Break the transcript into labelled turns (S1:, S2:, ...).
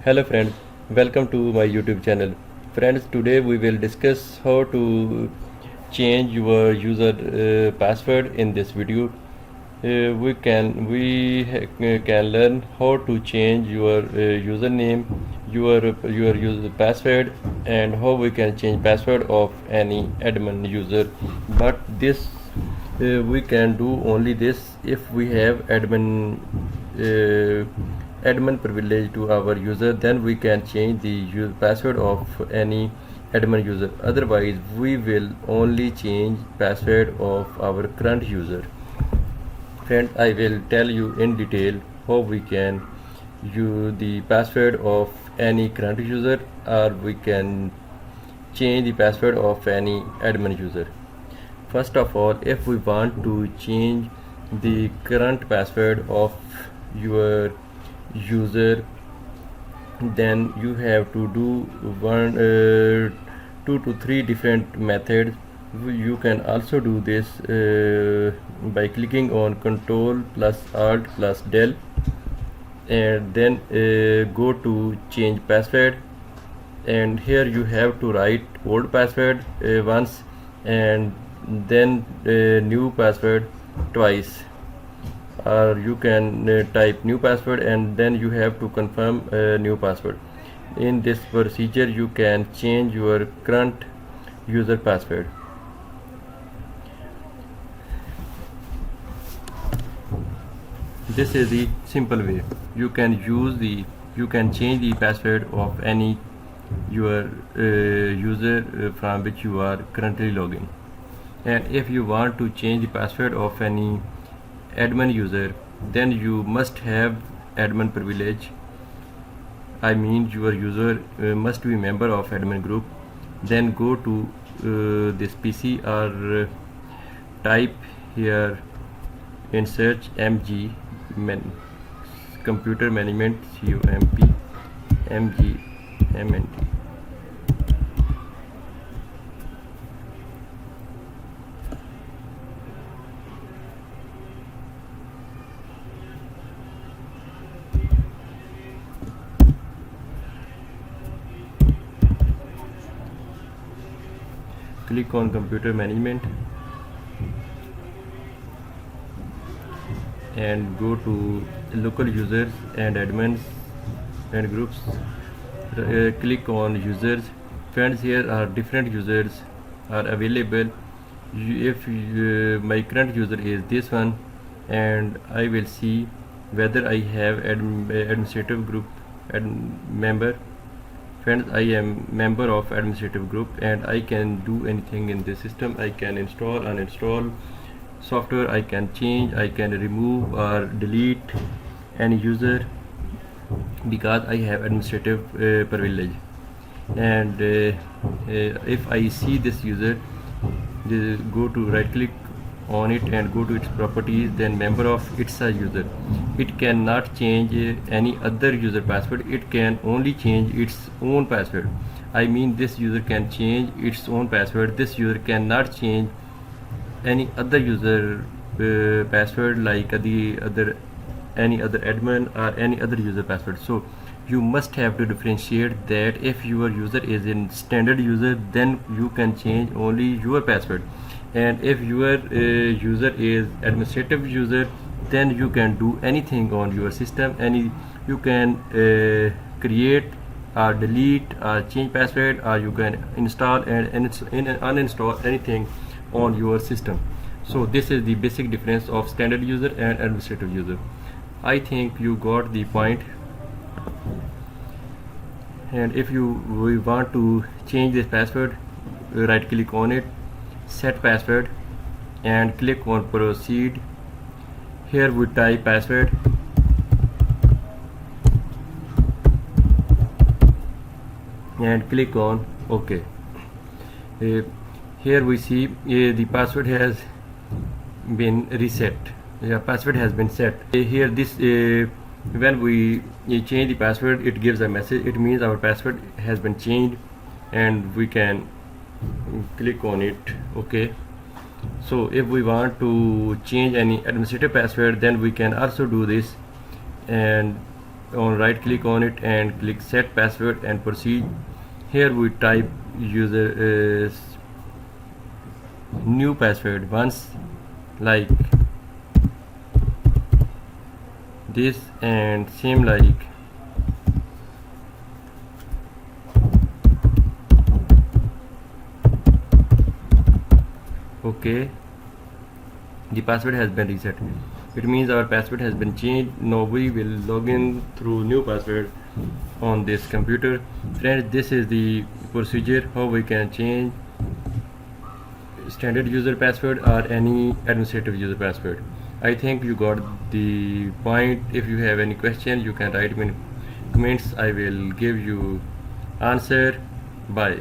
S1: Hello friends, welcome to my YouTube channel. Friends, today we will discuss how to change your user password. In this video we can learn how to change your username, your user password, and how we can change password of any admin user. But this we can do only this if we have admin privilege to our user. Then we can change the password of any admin user. Otherwise we will only change password of our current user. Friend, I will tell you in detail how we can use the password of any current user, or we can change the password of any admin user. First of all, if we want to change the current password of your user, then you have to do two to three different methods. You can also do this by clicking on Ctrl plus Alt plus Del, and then go to change password, and here you have to write old password once, and then new password twice, or you can type new password and then you have to confirm new password. In this procedure you can change your current user password. This is the simple way. You can change the password of any your user from which you are currently logging. And if you want to change the password of any admin user, then you must have admin privilege. I mean, your user must be a member of admin group. Then go to this PC, or type here in search computer management, CUMP click on computer management and go to local users and admins and groups. Click on users. Friends, here are different users are available. If my current user is this one, and I will see whether I have administrative group member. Friends, I am member of administrative group and I can do anything in this system. I can install, uninstall software, I can change, I can remove or delete any user because I have administrative privilege. And if I see this user, go to right click on it and go to its properties, then member of, it's a user. It cannot change any other user password. It can only change its own password. I mean, this user can change its own password. This user cannot change any other user password, like any other admin or any other user password. So you must have to differentiate that. If your user is in standard user, then you can change only your password, and if your user is administrative user, then you can do anything on your system. You can create or delete or change password, or you can install and uninstall anything on your system. So this is the basic difference of standard user and administrative user. I think you got the point. And if we want to change this password, right click on it, set password, and click on proceed. Here we type password, and click on OK. Here we see the password has been reset. Password has been set. Here this when we change the password, it gives a message. It means our password has been changed, and we can click on it. OK. So if we want to change any administrative password, then we can also do this, and right click on it and click set password and proceed. Here we type user new password once like this and same like okay. The password has been reset. It means our password has been changed. Now we will log in through new password on this computer. Friends, this is the procedure how we can change standard user password or any administrative user password. I think you got the point. If you have any question, you can write me in comments. I will give you answer. Bye.